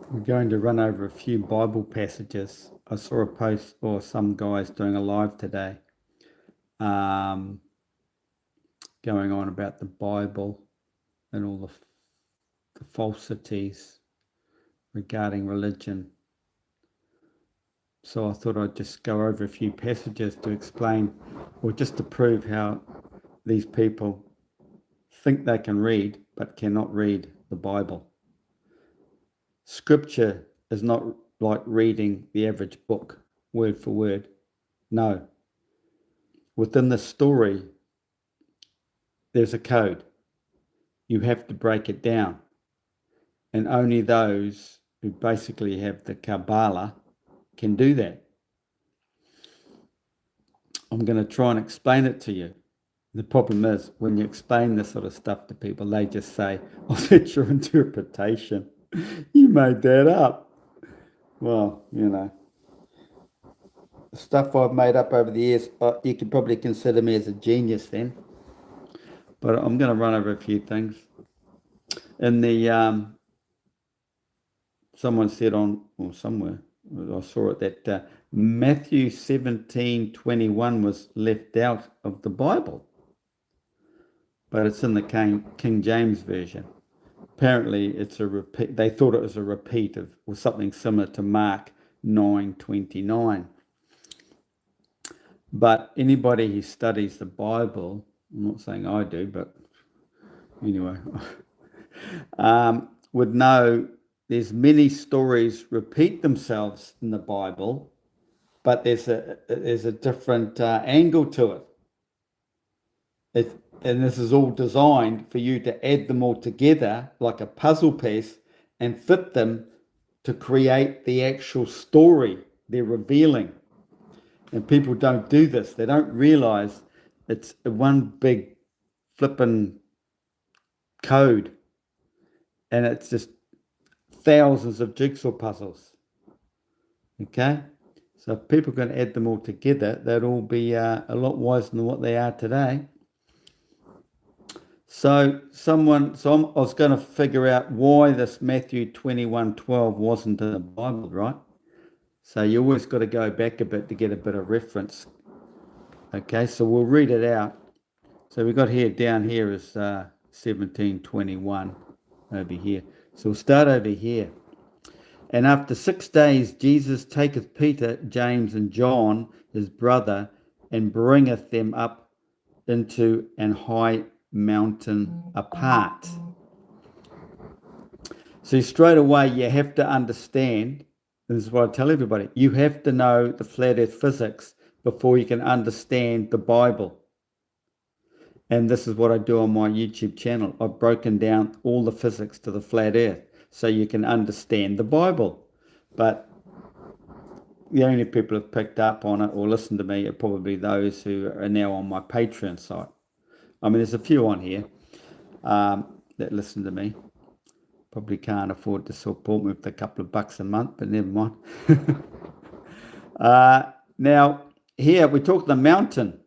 We're going to run over a few Bible passages. I saw a post or some guys doing a live today going on about the Bible and all the falsities regarding religion. So I thought I'd just go over a few passages to explain or just to prove how these people think they can read but cannot read the Bible. Scripture is not like reading the average book, word for word. No. Within the story, there's a code. You have to break it down. And only those who basically have the Kabbalah can do that. I'm going to try and explain it to you. The problem is, when you explain this sort of stuff to people, they just say, oh, that's your interpretation. You made that up. Well, the stuff I've made up over the years, you could probably consider me as a genius then. But I'm going to run over a few things. In the, someone said somewhere, I saw it, that Matthew 17:21 was left out of the Bible. But it's in the King James Version. Apparently, it's a repeat. They thought it was a repeat of or something similar to Mark 9:29. But anybody who studies the Bible, I'm not saying I do, but anyway, would know there's many stories repeat themselves in the Bible, but there's a different angle to it. And this is all designed for you to add them all together like a puzzle piece and fit them to create the actual story they're revealing. And people don't do this. They don't realize it's one big flippin' code. And it's just thousands of jigsaw puzzles. Okay? So if people can add them all together, they'd all be a lot wiser than what they are today. So I was going to figure out why this Matthew 21:12 wasn't in the Bible, right? So you always got to go back a bit to get a bit of reference. Okay, so we'll read it out. So we got here, down here is 17:21 over here. So we'll start over here. And after 6 days, Jesus taketh Peter, James, and John, his brother, and bringeth them up into an high mountain apart. So straight away, you have to understand, this is what I tell everybody, you have to know the flat earth physics before you can understand the Bible. And this is what I do on my YouTube channel. I've broken down all the physics to the flat earth so you can understand the Bible. But the only people who have picked up on it or listened to me are probably those who are now on my Patreon site. I mean, there's a few on here that listen to me. Probably can't afford to support me with a couple of bucks a month, but never mind. Now, here we talk the mountain.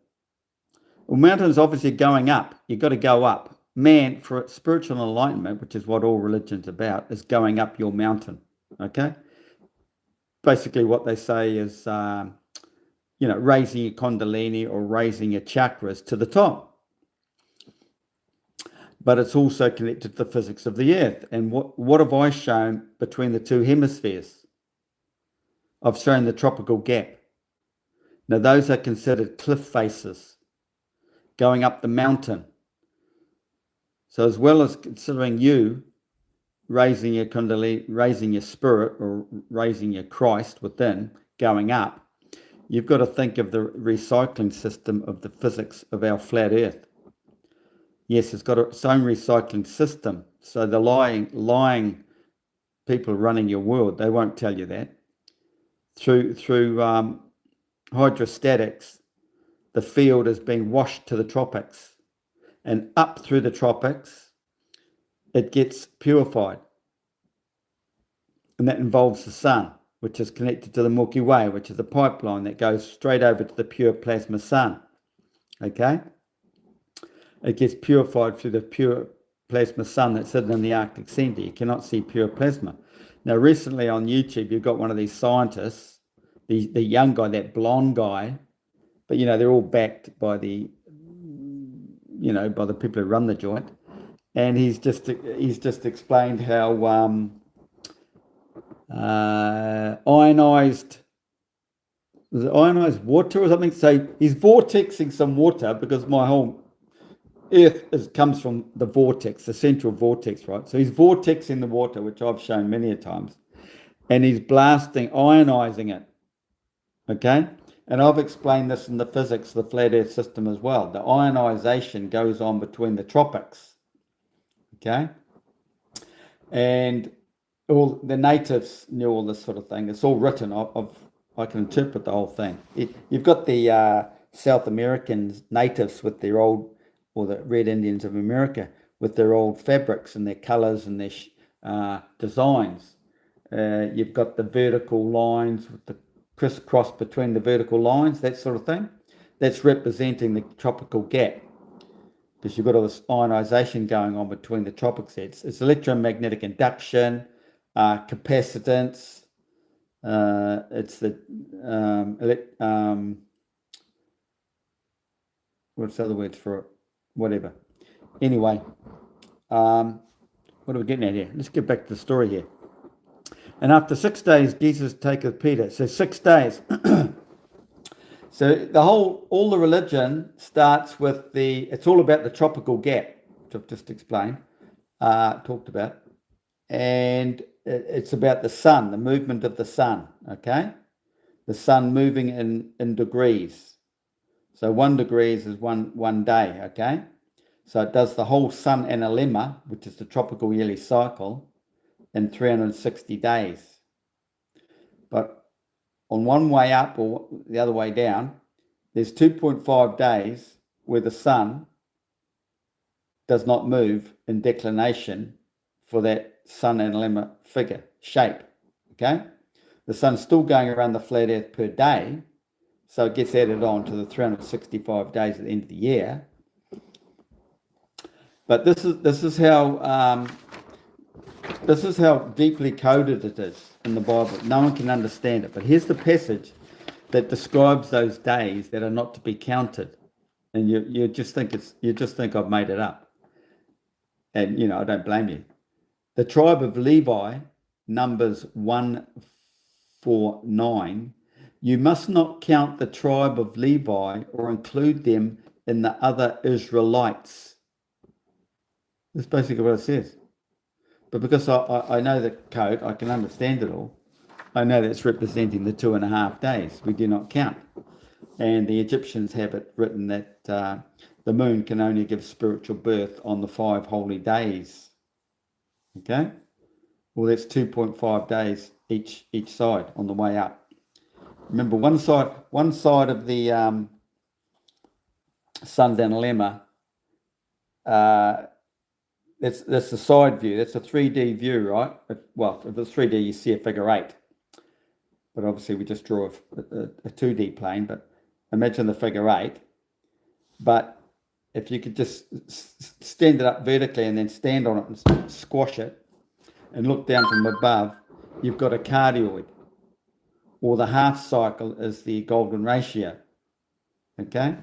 Well, mountain's obviously going up. You've got to go up. Man, for spiritual enlightenment, which is what all religion's about, is going up your mountain. Okay? Basically, what they say is, raising your kundalini or raising your chakras to the top. But it's also connected to the physics of the earth. And what have I shown between the two hemispheres? I've shown the tropical gap. Now, those are considered cliff faces going up the mountain. So as well as considering you raising your kundalini, raising your spirit or raising your Christ within, going up, you've got to think of the recycling system of the physics of our flat earth. Yes, it's got its own recycling system. So the lying people running your world, they won't tell you that. Through hydrostatics, the field is being washed to the tropics. And up through the tropics, it gets purified. And that involves the sun, which is connected to the Milky Way, which is a pipeline that goes straight over to the pure plasma sun. Okay? It gets purified through the pure plasma sun that's hidden in the Arctic centre. You cannot see pure plasma. Now, recently on YouTube, you've got one of these scientists, the young guy, that blonde guy, but they're all backed by the people who run the joint, and he's just explained how ionized water or something. So he's vortexing some water because my whole Earth comes from the vortex, the central vortex, right? So he's vortexing the water, which I've shown many a times, and he's ionizing it. Okay? And I've explained this in the physics of the flat Earth system as well. The ionization goes on between the tropics. Okay? And all the natives knew all this sort of thing. It's all written. I can interpret the whole thing. You've got the South American natives with their old, or the Red Indians of America, with their old fabrics and their colors and their designs. You've got the vertical lines with the crisscross between the vertical lines, that sort of thing. That's representing the tropical gap, because you've got all this ionization going on between the tropics. It's electromagnetic induction, capacitance. It's the what's the other words for it? Whatever. Anyway, what are we getting at here? Let's get back to the story here. And after 6 days, Jesus taketh Peter. So 6 days. So all the religion starts with it's all about the tropical gap, which I've just explained, talked about. And it's about the sun, the movement of the sun, okay? The sun moving in degrees. So 1 degree is one day, okay? So it does the whole sun analemma, which is the tropical yearly cycle, in 360 days. But on one way up or the other way down, there's 2.5 days where the sun does not move in declination for that sun analemma figure, shape, okay? The sun's still going around the flat Earth per day, so it gets added on to the 365 days at the end of the year. But this is how deeply coded it is in the Bible. No one can understand it. But here's the passage that describes those days that are not to be counted, and you just think I've made it up. And I don't blame you. The tribe of Levi, Numbers 149. You must not count the tribe of Levi or include them in the other Israelites. That's basically what it says. But because I know the code, I can understand it all. I know that's representing the 2.5 days we do not count. And the Egyptians have it written that the moon can only give spiritual birth on the 5 holy days. Okay? Well, that's 2.5 days each side on the way up. Remember, one side of the sun's analemma, that's the side view. That's a 3D view, right? Well, if it's 3D, you see a figure 8. But obviously, we just draw a 2D plane. But imagine the figure 8. But if you could just stand it up vertically and then stand on it and squash it and look down from above, you've got a cardioid. Or the half cycle is the golden ratio. Okay?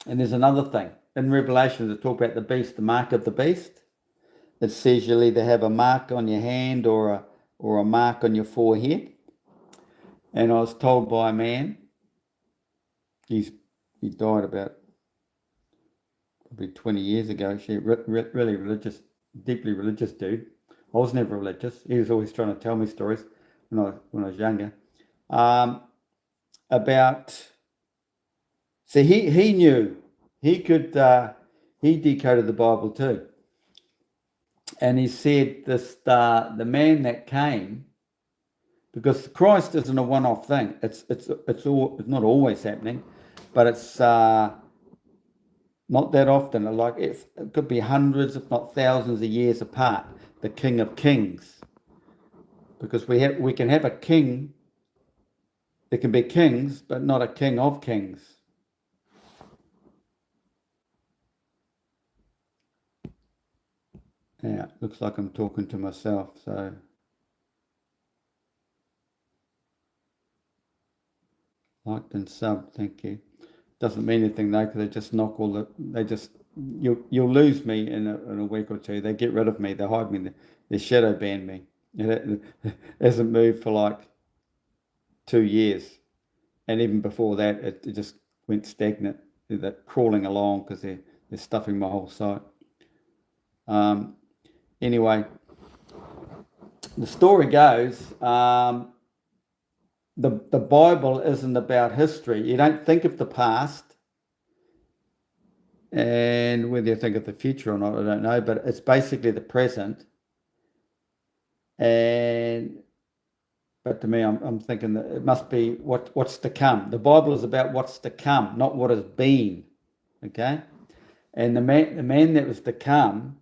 And there's another thing. In Revelation, they talk about the beast, the mark of the beast. It says you'll either have a mark on your hand or a mark on your forehead. And I was told by a man, he died about probably 20 years ago, actually, really religious, deeply religious dude. I was never religious. He was always trying to tell me stories when I was younger. So he knew. He decoded the Bible too. And he said the man that came, because Christ isn't a one-off thing. It's not always happening, but it's not that often. Like it could be hundreds, if not thousands of years apart. The King of Kings, because we can have a king. There can be kings, but not a king of kings. Yeah, looks like I'm talking to myself, so Liked and sub, thank you. Doesn't mean anything though, because they just knock all the. They just you'll lose me in a week or two. They get rid of me. They hide me. They shadow ban me. It hasn't moved for like 2 years, and even before that, it just went stagnant. They're crawling along because they're stuffing my whole site. Anyway, the story goes. The Bible isn't about history. You don't think of the past, and whether you think of the future or not, I don't know, but it's basically the present. But to me, I'm thinking that it must be what's to come. The Bible is about what's to come, not what has been. Okay, and the man that was to come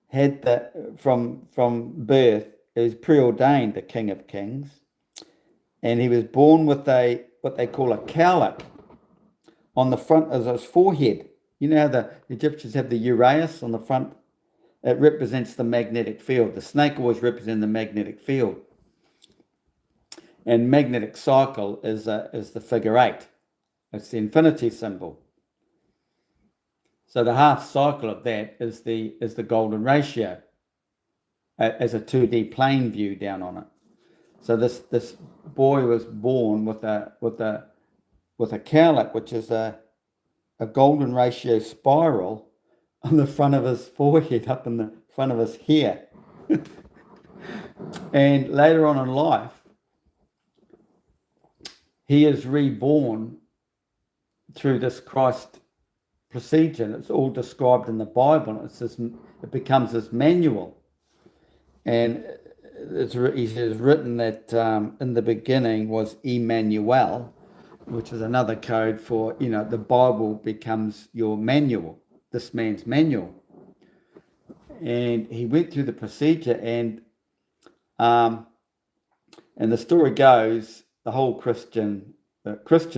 had that from birth. He was preordained, the King of Kings. And he was born with what they call a cowlick on the front of his forehead. You know how the Egyptians have the uraeus on the front? It represents the magnetic field. The snake always represents the magnetic field. And magnetic cycle is the figure 8. It's the infinity symbol. So the half cycle of that is the golden ratio as a 2D plane view down on it. So this boy was born with a cowlick, which is a golden ratio spiral on the front of his forehead, up in the front of his hair. And later on in life, he is reborn through this Christ procedure. It's all described in the Bible. It becomes this manual. And he has written that in the beginning was Emmanuel, which is another code for, the Bible becomes your manual, this man's manual. And he went through the procedure, and the story goes, the whole Christian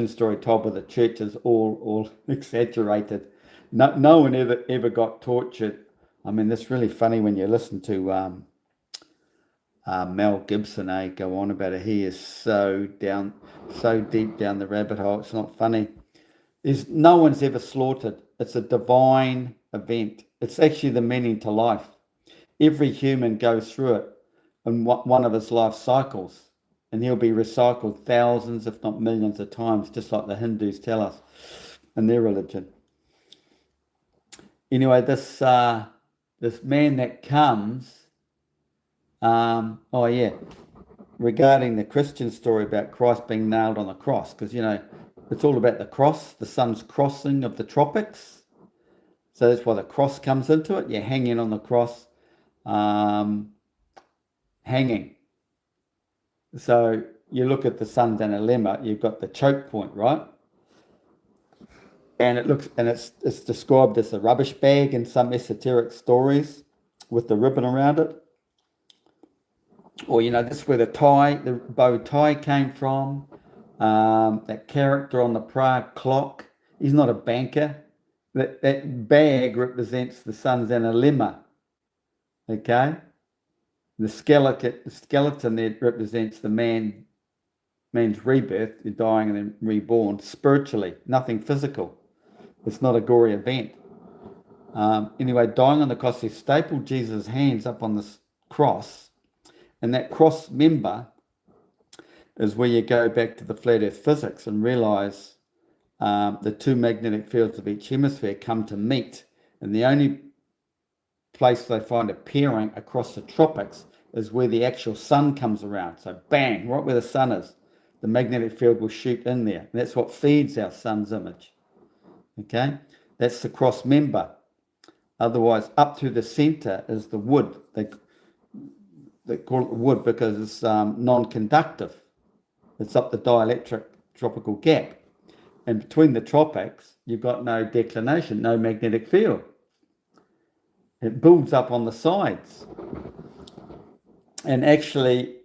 story told by the church is all exaggerated. No one ever got tortured. I mean, that's really funny when you listen to Mel Gibson, go on about it. He is so deep down the rabbit hole. It's not funny. No one's ever slaughtered. It's a divine event. It's actually the meaning to life. Every human goes through it in one of his life cycles, and he'll be recycled thousands, if not millions of times, just like the Hindus tell us in their religion. Anyway, this man that comes. Regarding the Christian story about Christ being nailed on the cross, because it's all about the cross, the sun's crossing of the tropics. So that's why the cross comes into it. You're hanging on the cross, hanging. So you look at the sun's dilemma, you've got the choke point, right? And it's described as a rubbish bag in some esoteric stories with the ribbon around it. Or, that's where the bow tie came from. That character on the Prague clock, he's not a banker. That bag represents the sun's analemma. Okay? The skeleton there represents the man's rebirth. You're dying and then reborn spiritually, nothing physical. It's not a gory event. Anyway, dying on the cross, he stapled Jesus' hands up on this cross. And that cross member is where you go back to the flat earth physics and realize the two magnetic fields of each hemisphere come to meet. And the only place they find it pairing across the tropics is where the actual sun comes around. So bang, right where the sun is, the magnetic field will shoot in there. And that's what feeds our sun's image. Okay? That's the cross member. Otherwise, up through the center is the wood. They call it wood because it's non-conductive. It's up the dielectric tropical gap. And between the tropics, you've got no declination, no magnetic field. It builds up on the sides. And actually,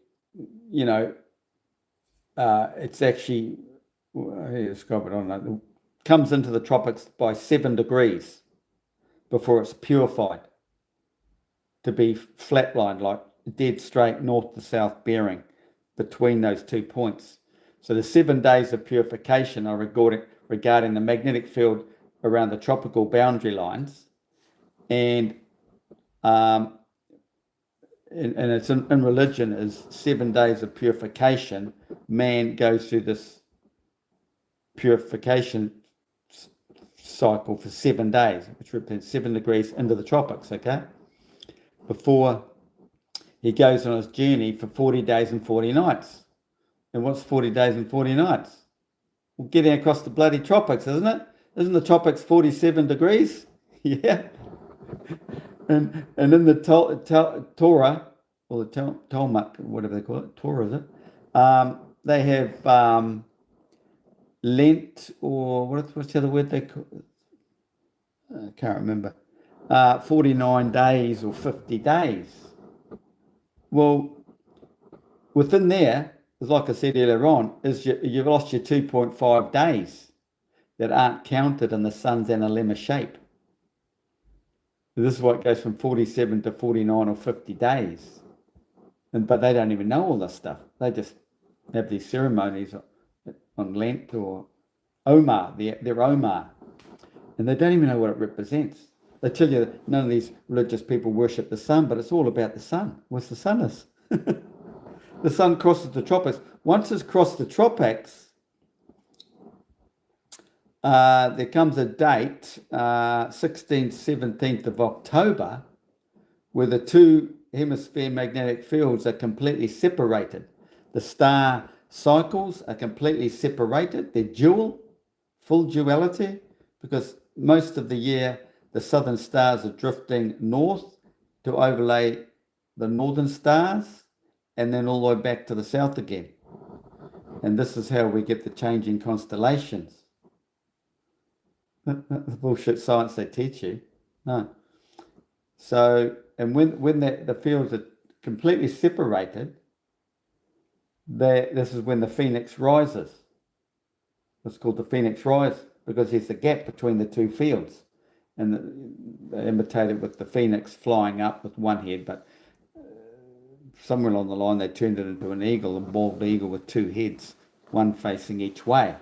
it's actually, how do you describe it? I don't know. It comes into the tropics by 7 degrees before it's purified to be flatlined, like dead straight north to south bearing between those 2 points. So the 7 days of purification are regarding the magnetic field around the tropical boundary lines, and it's in religion is 7 days of purification. Man goes through this purification cycle for 7 days, which represents 7 degrees into the tropics, okay? Before he goes on his journey for 40 days and 40 nights. And what's 40 days and 40 nights? Well, getting across the bloody tropics, isn't it? Isn't the tropics 47 degrees? Yeah. And in the Torah, or the Talmud, whatever they call it, Torah, is it? They have Lent, or what's the other word they call it? I can't remember. 49 days or 50 days. Well, within there, like I said earlier on, you've lost your 2.5 days that aren't counted in the sun's analemma shape. This is what goes from 47 to 49 or 50 days. But they don't even know all this stuff. They just have these ceremonies on Lent or Omar, their Omar. And they don't even know what it represents. They tell you that none of these religious people worship the sun, but it's all about the sun. What's the sun is? The sun crosses the tropics. Once it's crossed the tropics, there comes a date, 16th, 17th of October, where the two hemisphere magnetic fields are completely separated. The star cycles are completely separated. They're full duality, because most of the year the southern stars are drifting north to overlay the northern stars, and then all the way back to the south again. And this is how we get the changing constellations. The bullshit science they teach you. No. So, and when the fields are completely separated, this is when the phoenix rises. It's called the phoenix rise, because there's a gap between the two fields. And they imitate it with the phoenix flying up with one head, but somewhere along the line they turned it into an eagle, a bald eagle with two heads, one facing each way.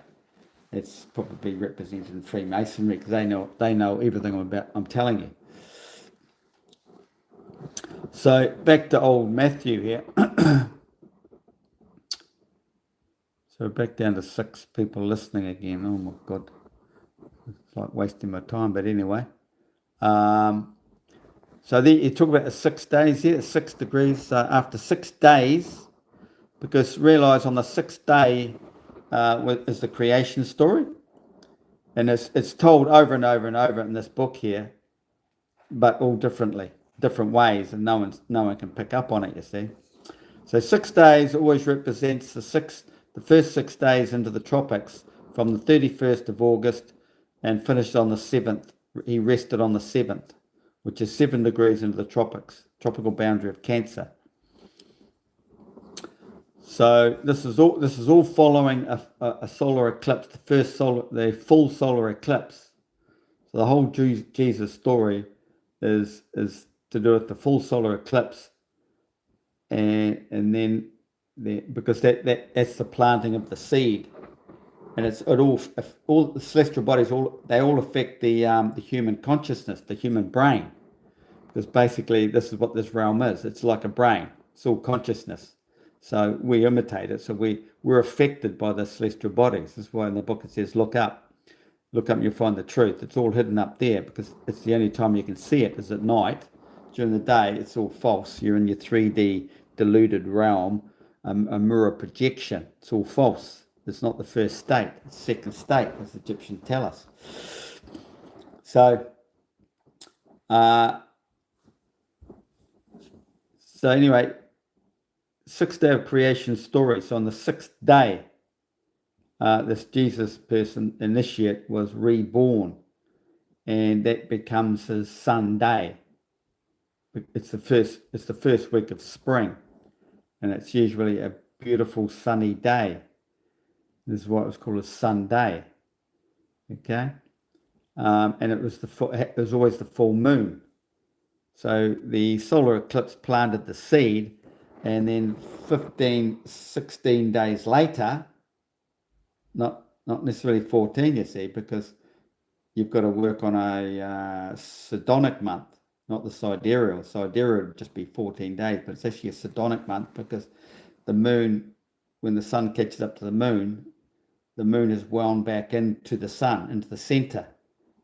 It's probably represented in Freemasonry, because they know everything about I'm telling you. So back to old Matthew here. So back down to 6 people listening again. Oh my God. It's like wasting my time, but anyway. So there you talk about the 6 days here, 6 degrees after 6 days, because realise on the 6th day is the creation story, and it's told over and over and over in this book here, but all different ways, and no one can pick up on it, you see. So 6 days always represents the first 6 days into the tropics, from the 31st of August and finished on the 7th. He rested on the 7th, which is 7 degrees into the tropical boundary of Cancer. So this is all following a solar eclipse, the full solar eclipse. So the whole Jesus story is to do with the full solar eclipse, and then because that's the planting of the seed, and all the celestial bodies they all affect the human consciousness, the human brain, because basically this is what this realm is. It's like a brain. It's all consciousness. So we imitate it. So we're affected by the celestial bodies. That's why in the book it says, look up and you'll find the truth. It's all hidden up there, because it's the only time you can see it is at night. During the day, it's all false. You're in your 3D deluded realm, a mirror projection. It's all false. It's not the first state. It's second state, as the Egyptians tell us. So anyway, 6th day of creation story. So on the 6th day, this Jesus person, initiate, was reborn, and that becomes his Sunday. It's the first week of spring, and it's usually a beautiful sunny day. This is what it was called a Sunday. Okay, and it was always the full moon. So the solar eclipse planted the seed, and then 16 days later, not necessarily 14, you see, because you've got to work on a Sidonic month, not the sidereal. Sidereal would just be 14 days, but it's actually a Sidonic month because the moon, when the sun catches up to the moon is wound back into the sun, into the center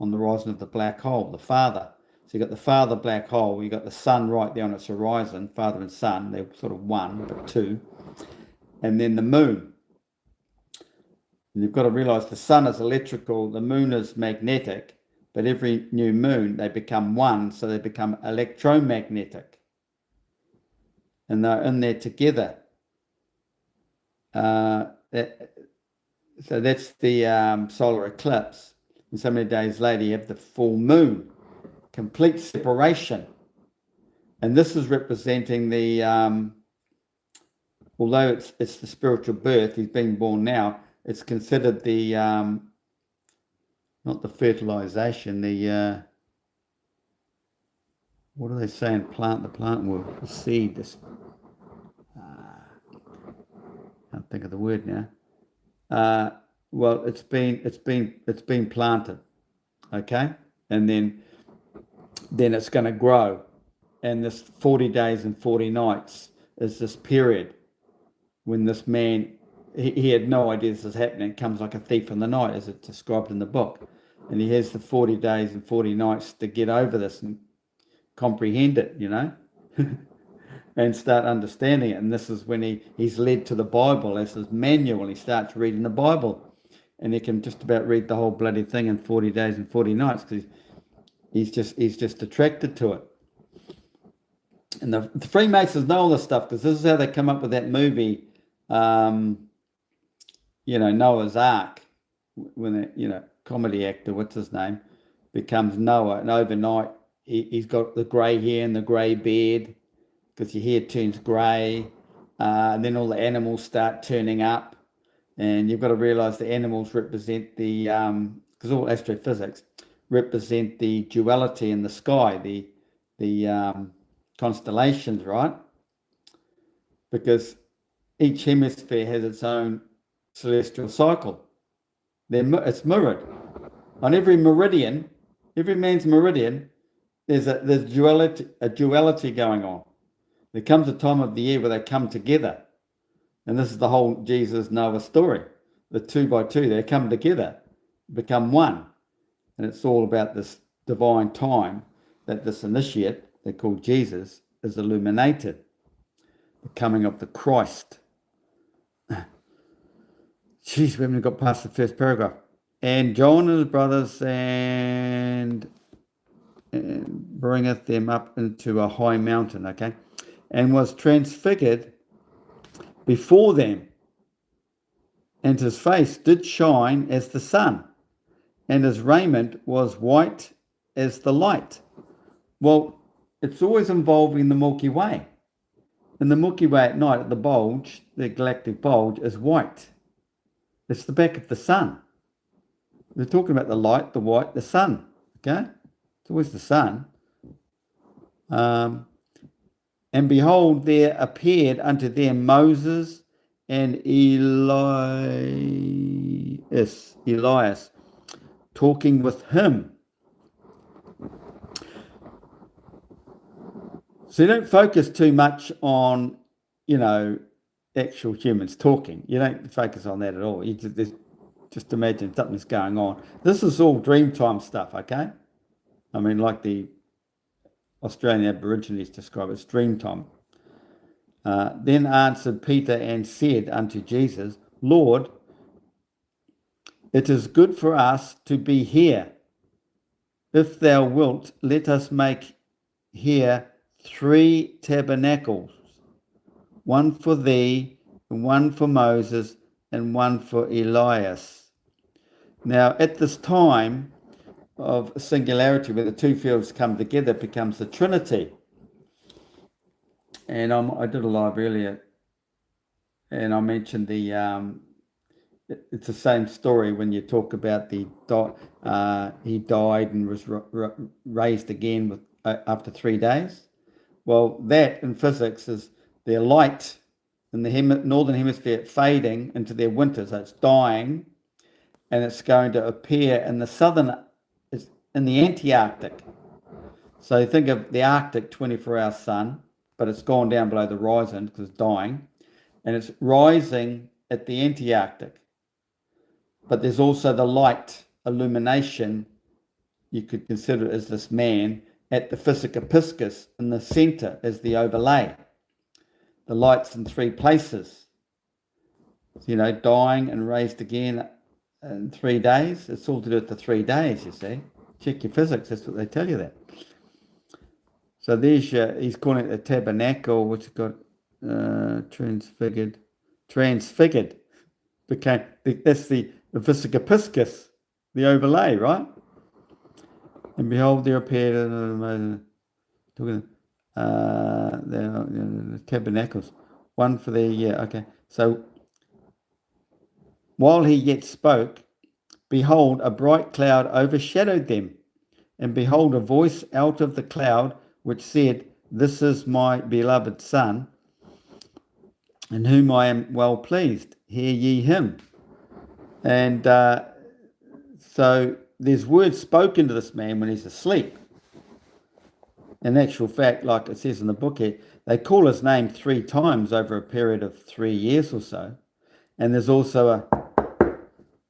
on the horizon of the black hole, the father. So you've got the father black hole, you've got the sun right there on its horizon, father and son, they're sort of one, but two. And then the moon. And you've got to realize the sun is electrical, the moon is magnetic, but every new moon, they become one, so they become electromagnetic. And they're in there together. So that's the solar eclipse. And so many days later, you have the full moon, complete separation. And this is representing the, although it's the spiritual birth, he's being born now, it's considered the, not the fertilization, the, what do they say in the plant world? The seed, this, I can't think of the word now. Well, it's been planted, okay? And then it's going to grow. And this 40 days and 40 nights is this period when this man, he had no idea this is happening. It comes like a thief in the night, as it's described in the book. And he has the 40 days and 40 nights to get over this and comprehend it, you know, and start understanding it. And this is when he's led to the Bible as his manual. He starts reading the Bible. And he can just about read the whole bloody thing in 40 days and 40 nights because he's just attracted to it. And the Freemasons know all this stuff because this is how they come up with that movie, Noah's Ark, when comedy actor, what's his name, becomes Noah, and overnight he's got the grey hair and the grey beard because your hair turns grey, and then all the animals start turning up. And you've got to realize the animals represent the, because all astrophysics represent the duality in the sky, the constellations, right? Because each hemisphere has its own celestial cycle. It's mirrored. On every meridian, every man's meridian, there's a duality going on. There comes a time of the year where they come together. And this is the whole Jesus Noah story. The 2 by 2, they come together, become one. And it's all about this divine time that this initiate, they call Jesus, is illuminated. The coming of the Christ. Jeez, we haven't got past the first paragraph. And John and his brothers and bringeth them up into a high mountain, okay? And was transfigured before them, and his face did shine as the sun, and his raiment was white as the light. Well, it's always involving the Milky Way. And the Milky Way at night, at the bulge, the galactic bulge, is white. It's the back of the sun. We're talking about the light, the white, the sun, okay? It's always the sun. And behold, there appeared unto them Moses and Elias, talking with him. So you don't focus too much on, actual humans talking. You don't focus on that at all. You just imagine something's going on. This is all dreamtime stuff, okay? I mean, like the Australian Aborigines describe it as dreamtime. Then answered Peter and said unto Jesus, Lord, it is good for us to be here. If thou wilt, let us make here 3 tabernacles, one for thee, and one for Moses, and one for Elias. Now, at this time of singularity, where the two fields come together, it becomes the Trinity. And I did a live earlier, and I mentioned it's the same story when you talk about he died and was raised again after 3 days. Well, that in physics is their light in the northern hemisphere fading into their winter, so it's dying, and it's going to appear in in the Antarctic. So think of the Arctic 24-hour sun, but it's gone down below the horizon because it's dying, and it's rising at the Antarctic. But there's also the light illumination, you could consider it as this man, at the Physica in the center as the overlay. The light's in three places, dying and raised again in 3 days. It's all to do with the 3 days, you see. Check your physics, that's what they tell you that. So there's he's calling it the tabernacle, which got transfigured. That's the Physica, the overlay, right? And behold, there appeared the tabernacles, one for the So while he yet spoke, behold, a bright cloud overshadowed them, and behold, a voice out of the cloud which said, "This is my beloved Son, in whom I am well pleased. Hear ye him." And so there's words spoken to this man when he's asleep. In actual fact, like it says in the book here, they call his name 3 times over a period of 3 years or so. And there's also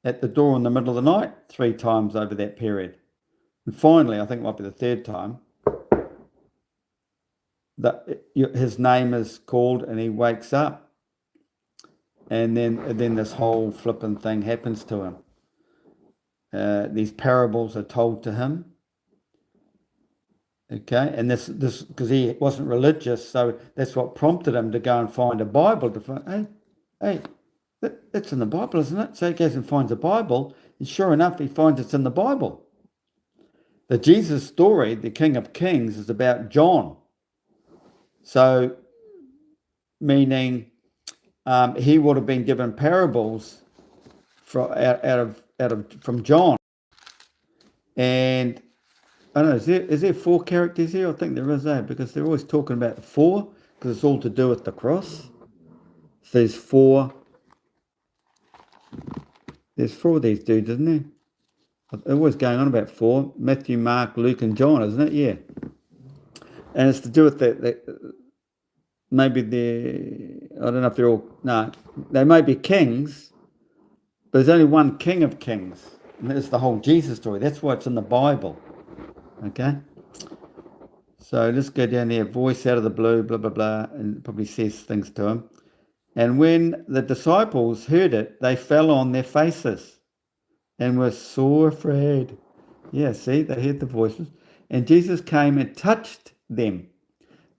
at the door in the middle of the night 3 times over that period. And finally, I think it might be the 3rd time, that his name is called and he wakes up. And then this whole flipping thing happens to him. These parables are told to him. Okay, and this because he wasn't religious, so that's what prompted him to go and find a Bible to find. Hey, that's in the Bible, isn't it? So he goes and finds a Bible, and sure enough, he finds it's in the Bible. The Jesus story, the King of Kings, is about John. So, meaning he would have been given parables from John, and I don't know, is there 4 characters here? I think there is, because they're always talking about 4, because it's all to do with the cross. So there's 4 of these dudes, isn't there? They're always going on about 4. Matthew, Mark, Luke, and John, isn't it? Yeah. And it's to do with maybe I don't know if they're all, no, they may be kings, but there's only one King of Kings. And that's the whole Jesus story. That's why it's in the Bible. Okay, so let's go down there. Voice out of the blue, blah, blah, blah, and it probably says things to him. And when the disciples heard it, they fell on their faces and were sore afraid. Yeah, see, they heard the voices. And Jesus came and touched them.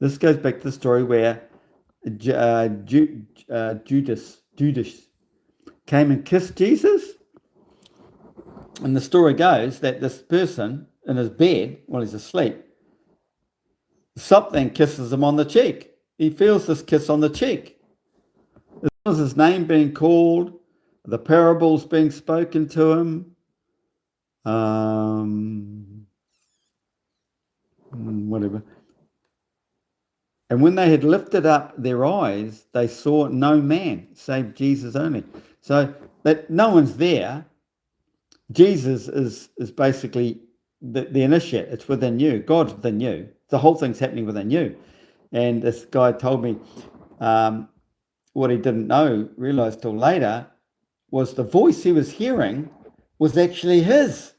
This goes back to the story where Judas came and kissed Jesus. And the story goes that this person in his bed, while he's asleep, something kisses him on the cheek. He feels this kiss on the cheek. As well as his name being called, the parables being spoken to him, whatever. And when they had lifted up their eyes, they saw no man save Jesus only. So that no one's there. Jesus is basically the initiate. It's within you. God's within you. The whole thing's happening within you. And this guy told me what he didn't realize till later, was the voice he was hearing was actually his.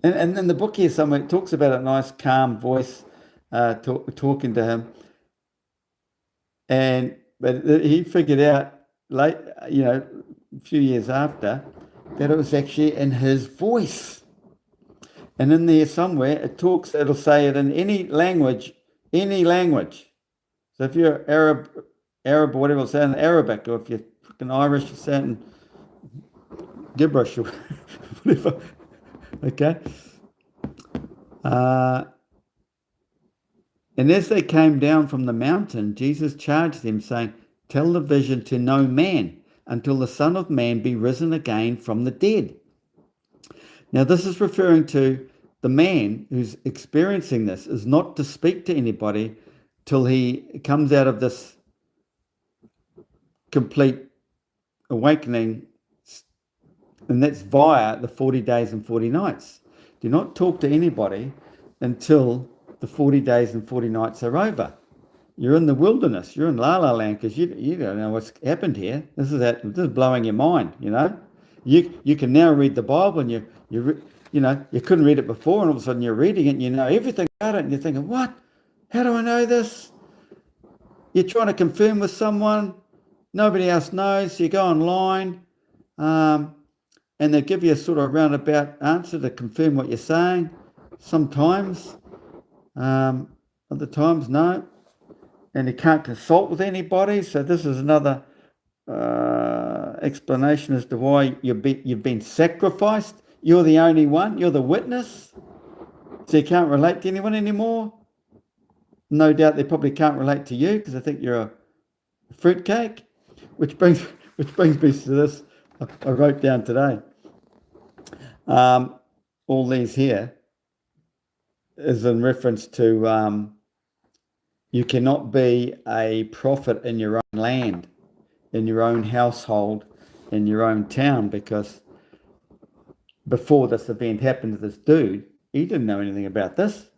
And in the book here somewhere, it talks about a nice, calm voice talking to him. But he figured out a few years after, that it was actually in his voice. And in there somewhere, it'll say it in any language. So if you're Arab or whatever, it'll say in Arabic, or if you're fucking Irish, you say it in gibberish or whatever. Okay? And as they came down from the mountain, Jesus charged them, saying, "Tell the vision to no man, until the Son of Man be risen again from the dead." Now, this is referring to the man who's experiencing this is not to speak to anybody till he comes out of this complete awakening And that's via the 40 days and 40 nights. Do not talk to anybody until the 40 days and 40 nights are over. You're in the wilderness. You're in La La Land because you don't know what's happened here. This is blowing your mind. You can now read the Bible, and you couldn't read it before, and all of a sudden you're reading it, and you know everything about it, and you're thinking, what? How do I know this? You're trying to confirm with someone. Nobody else knows. So you go online, and they give you a sort of roundabout answer to confirm what you're saying. Sometimes, other times, no. And you can't consult with anybody. So this is another explanation as to why you've been sacrificed. You're the only one. You're the witness. So you can't relate to anyone anymore. No doubt they probably can't relate to you because I think you're a fruitcake. Which brings me to this. I wrote down today. All these here is in reference to you cannot be a prophet in your own land, in your own household, in your own town, because before this event happened to this dude, he didn't know anything about this.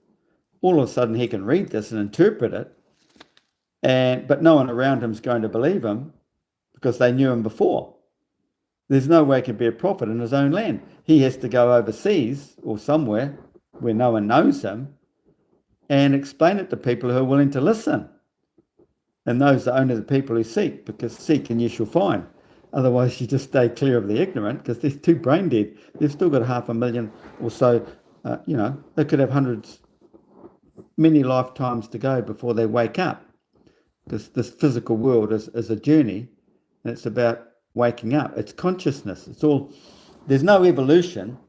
All of a sudden he can read this and interpret it, but no one around him is going to believe him because they knew him before. There's no way he can be a prophet in his own land. He has to go overseas or somewhere where no one knows him and explain it to people who are willing to listen. And those are only the people who seek, because seek and you shall find. Otherwise, you just stay clear of the ignorant, because they're too brain dead. They've still got 500,000 or so. They could have many lifetimes to go before they wake up. Because this physical world is a journey, and it's about waking up. It's consciousness. There's no evolution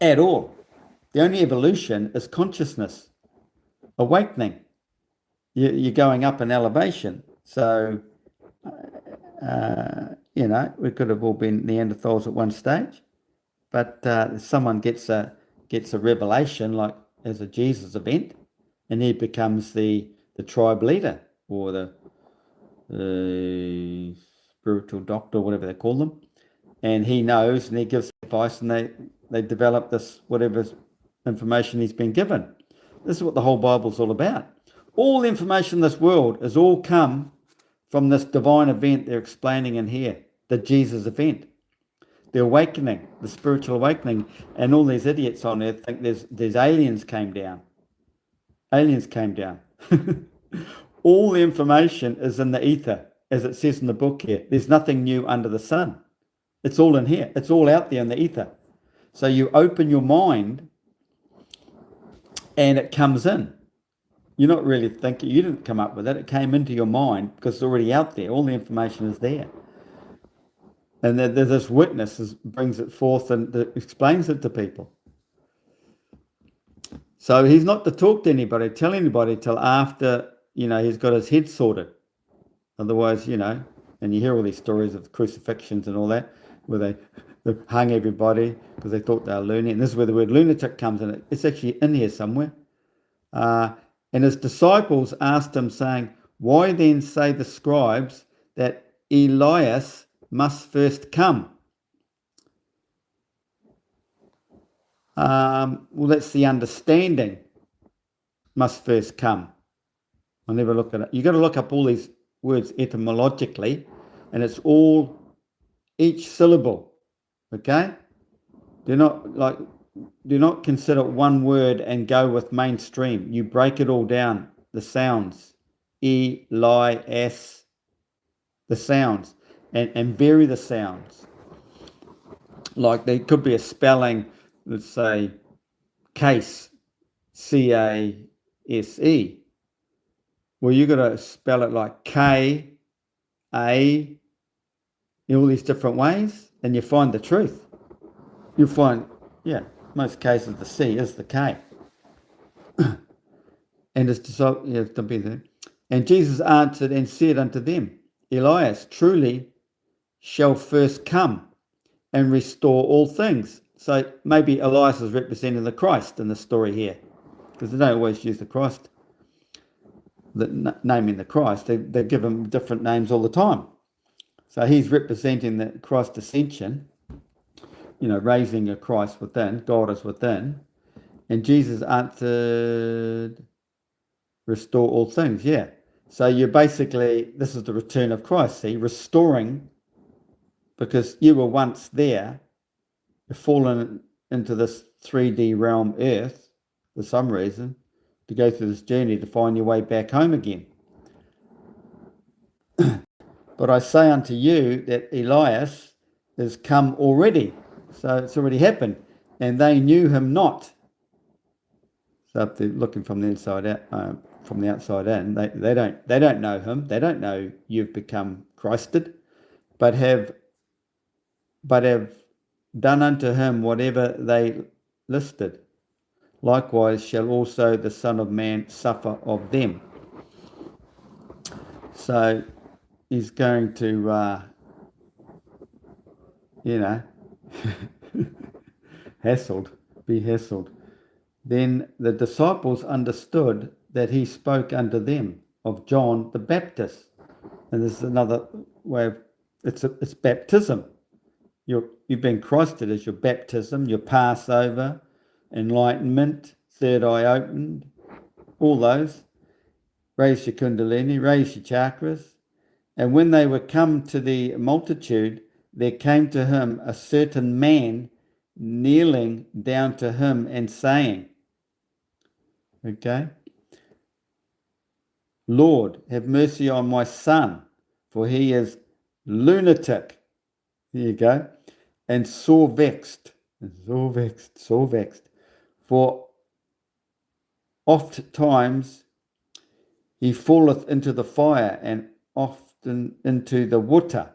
at all. The only evolution is consciousness. Awakening. You're going up in elevation. So, we could have all been Neanderthals at one stage, but someone gets a revelation, like as a Jesus event, and he becomes the tribe leader or the spiritual doctor, whatever they call them, and he knows and he gives advice, and they develop this whatever information he's been given. This is what the whole Bible's all about. All the information in this world has all come from this divine event they're explaining in here, the Jesus event, the awakening, the spiritual awakening. And all these idiots on there think there's aliens came down. Aliens came down. All the information is in the ether, as it says in the book here. There's nothing new under the sun. It's all in here. It's all out there in the ether. So you open your mind and it comes in. You're not really thinking. You didn't come up with it. It came into your mind because it's already out there. All the information is there. And there's this witness brings it forth and explains it to people. So he's not to talk to anybody, tell anybody till after, he's got his head sorted. Otherwise, and you hear all these stories of crucifixions and all that, where they hung everybody because they thought they were lunatic. And this is where the word lunatic comes in. It's actually in here somewhere. And his disciples asked him, saying, "Why then say the scribes that Elias must first come?" Well, that's the understanding. Must first come. I'll never look at it. You've got to look up all these words etymologically, and it's all each syllable. Okay? Do not consider one word and go with mainstream. You break it all down. The sounds. E-Li-S. The sounds. And vary the sounds. Like there could be a spelling, let's say, case. C-A-S-E. Well, you've got to spell it like K-A in all these different ways, and you find the truth. You'll find, most cases the C is the K. And it's dissolved, you have to be there. And Jesus answered and said unto them, Elias truly shall first come and restore all things. So maybe Elias is representing the Christ in the story here, because they don't always use the Christ, naming the Christ. They give him different names all the time. So he's representing the Christ ascension. raising a Christ within, God is within. And Jesus answered, restore all things. Yeah. So you're basically, this is the return of Christ, see, restoring, because you were once there, you've fallen into this 3D realm, earth, for some reason, to go through this journey to find your way back home again. But I say unto you that Elias is come already. So it's already happened. And they knew him not. So if they're looking from the inside out, from the outside in, they don't know him. They don't know you've become Christed, but have done unto him whatever they listed. Likewise shall also the Son of Man suffer of them. So he's going to, be hassled. Then the disciples understood that he spoke unto them of John the Baptist. And this is another way of, it's baptism. You've been Christed as your baptism, your Passover, enlightenment, third eye opened, all those. Raise your kundalini, raise your chakras. And when they were come to the multitude, there came to him a certain man kneeling down to him and saying, Lord, have mercy on my son, for he is lunatic. There you go. And sore vexed. For oft times he falleth into the fire and often into the water.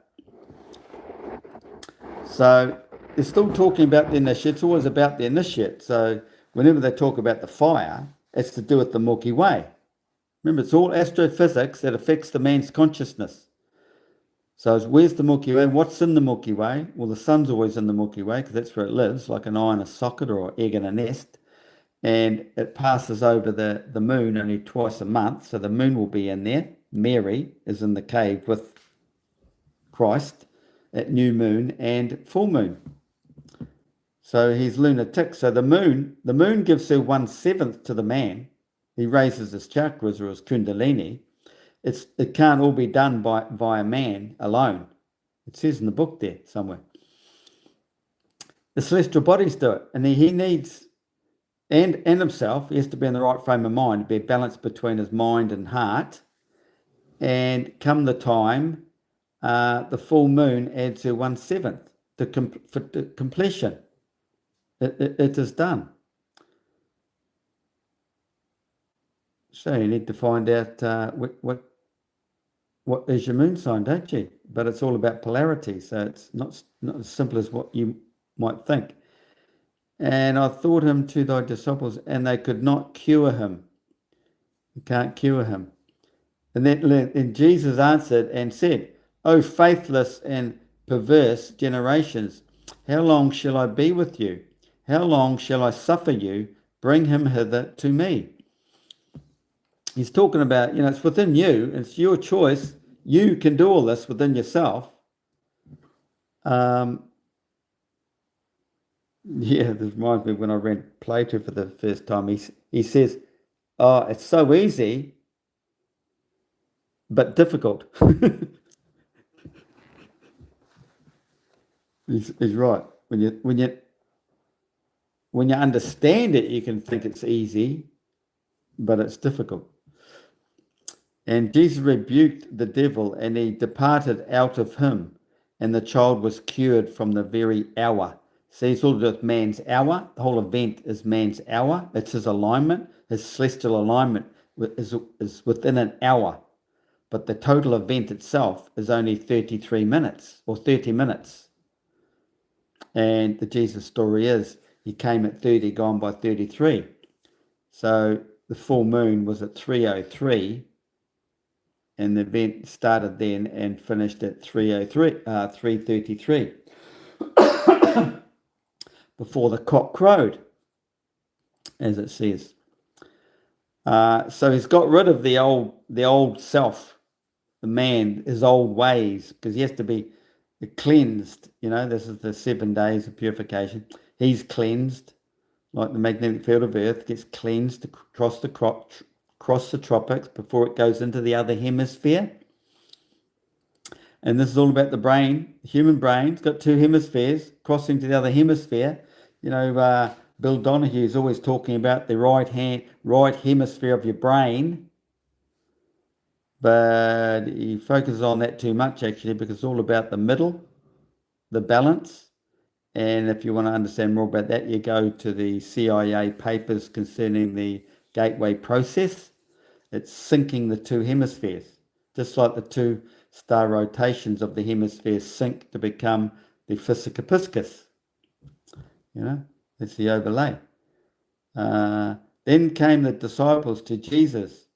So they're still talking about the initiate. It's always about the initiate. So whenever they talk about the fire, it's to do with the Milky Way. Remember, it's all astrophysics that affects the man's consciousness. So where's the Milky Way? What's in the Milky Way? Well, the sun's always in the Milky Way because that's where it lives, like an eye in a socket or an egg in a nest. And it passes over the moon only twice a month. So the moon will be in there. Mary is in the cave with Christ at new moon and full moon. So he's lunatic. So the moon gives her 1/7 to the man. He raises his chakras or his kundalini. It can't all be done by a man alone. It says in the book there somewhere. The celestial bodies do it, and he needs, and himself, he has to be in the right frame of mind, to be balanced between his mind and heart. And come the time, the full moon adds her 1/7 for completion. It is done. So you need to find out what is your moon sign, don't you? But it's all about polarity, so it's not as simple as what you might think. And I thought him to thy disciples, and they could not cure him. You can't cure him. And Jesus answered and said, O faithless and perverse generations, how long shall I be with you? How long shall I suffer you? Bring him hither to me. He's talking about, it's within you. It's your choice. You can do all this within yourself. This reminds me when I read Plato for the first time. He says, oh, it's so easy, but difficult. He's right. When you understand it, you can think it's easy, but it's difficult. And Jesus rebuked the devil, and he departed out of him, and the child was cured from the very hour. See, it's all to do with man's hour. The whole event is man's hour. It's his alignment. His celestial alignment is within an hour. But the total event itself is only 33 minutes or 30 minutes. And the Jesus story is, he came at 30, gone by 33. So the full moon was at 3:03. And the event started then and finished at 3:33, before the cock crowed, as it says. So he's got rid of the old self, the man, his old ways, because he has to be cleansed. This is the 7 days of purification. He's cleansed, like the magnetic field of Earth gets cleansed across the tropics before it goes into the other hemisphere. And this is all about the brain. The human brain's got two hemispheres crossing to the other hemisphere. Bill Donahue is always talking about the right hemisphere of your brain, but he focuses on that too much actually, because it's all about the middle, the balance. And if you want to understand more about that, you go to the CIA papers concerning the gateway process. It's syncing the two hemispheres, just like the two star rotations of the hemispheres sync to become the Physica Piscis. It's the overlay. Then came the disciples to Jesus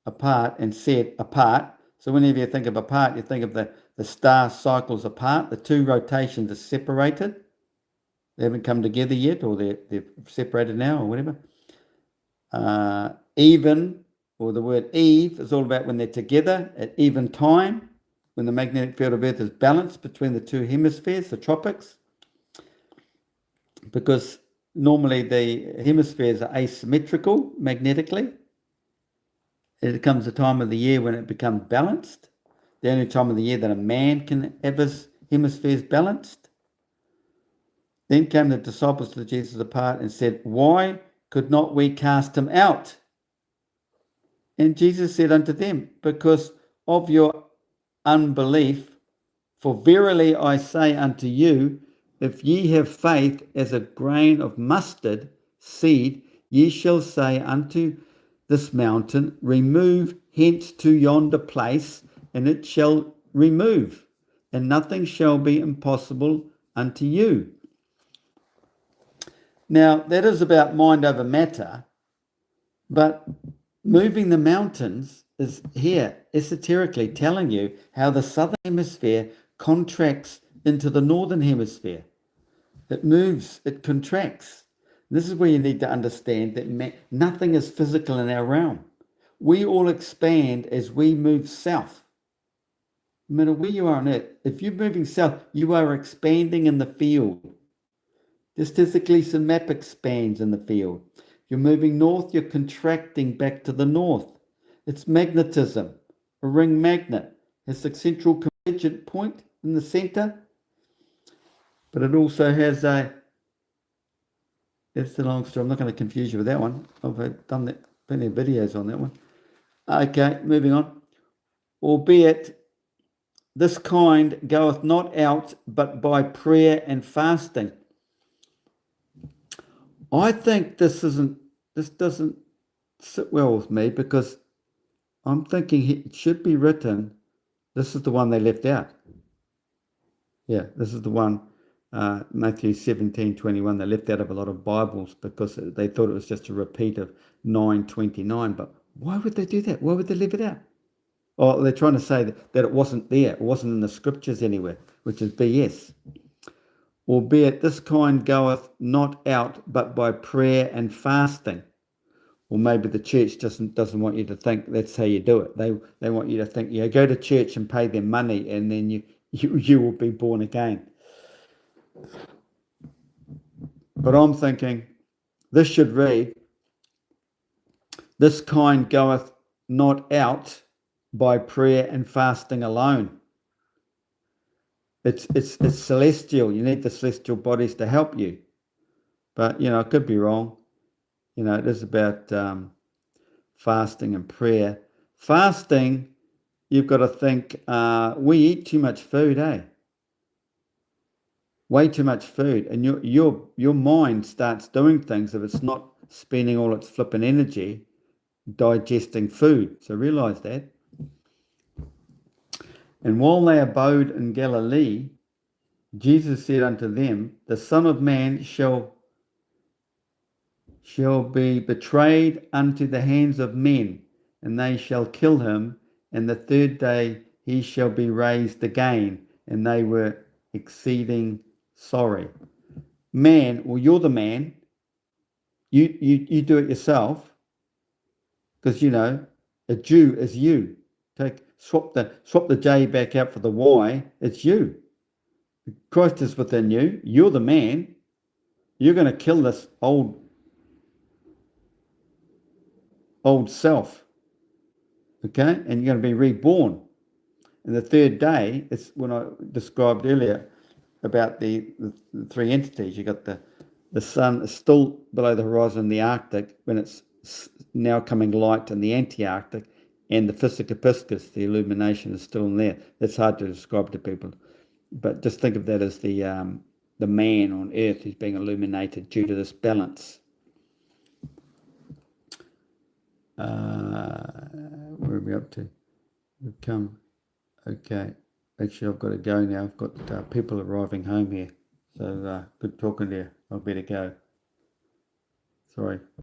apart and said, apart. So whenever you think of apart, you think of the star cycles apart. The two rotations are separated. They haven't come together yet, or they're separated now, or whatever. Even, or the word Eve, is all about when they're together at even time, when the magnetic field of Earth is balanced between the two hemispheres, the tropics. Because normally the hemispheres are asymmetrical magnetically. It comes a time of the year when it becomes balanced. The only time of the year that a man can have his hemispheres balanced. Then came the disciples to Jesus apart and said, why could not we cast him out? And Jesus said unto them, because of your unbelief, for verily I say unto you, if ye have faith as a grain of mustard seed, ye shall say unto this mountain, remove hence to yonder place, and it shall remove, and nothing shall be impossible unto you. Now, that is about mind over matter, but moving the mountains is here esoterically telling you how the southern hemisphere contracts into the northern hemisphere. It moves, it contracts. This is where you need to understand that nothing is physical in our realm. We all expand as we move south. No matter where you are on Earth, if you're moving south, you are expanding in the field. Just as the Gleason map expands in the field. You're moving north, you're contracting back to the north. It's magnetism, a ring magnet. Has the central convergent point in the center, but it also has that's the long story. I'm not going to confuse you with that one. I've done that, plenty of videos on that one. Okay, moving on. Albeit this kind goeth not out but by prayer and fasting. I think this doesn't sit well with me, because I'm thinking it should be written, this is the one they left out. Yeah, this is the one, Matthew 17:21, they left out of a lot of Bibles because they thought it was just a repeat of 9:29. But why would they do that? Why would they leave it out? Oh, they're trying to say that it wasn't there. It wasn't in the scriptures anywhere, which is BS. Albeit this kind goeth not out but by prayer and fasting. Or maybe the church doesn't want you to think that's how you do it. They want you to think, go to church and pay them money, and then you will be born again. But I'm thinking this should read, this kind goeth not out by prayer and fasting alone. It's celestial. You need the celestial bodies to help you. But, I could be wrong. It is about fasting and prayer. Fasting, you've got to think, we eat too much food, Way too much food. And your mind starts doing things if it's not spending all its flipping energy digesting food. So realize that. And while they abode in Galilee, Jesus said unto them, the Son of Man shall be betrayed unto the hands of men, and they shall kill him, and the third day he shall be raised again. And they were exceeding sorry. Man, well, you're the man. You do it yourself, because a Jew is you. Swap the J back out for the Y. It's you. Christ is within you. You're the man. You're going to kill this old self, okay? And you're going to be reborn. And the third day, it's when I described earlier about the three entities. You got the sun is still below the horizon in the Arctic when it's now coming light in the anti-Arctic, and the Physica Piscis, the illumination, is still in there. That's hard to describe to people, but just think of that as the man on Earth who's being illuminated due to this balance. Where are we up to? We've come. Okay. Actually, I've got to go now. I've got people arriving home here. So good talking to you. I better go. Sorry.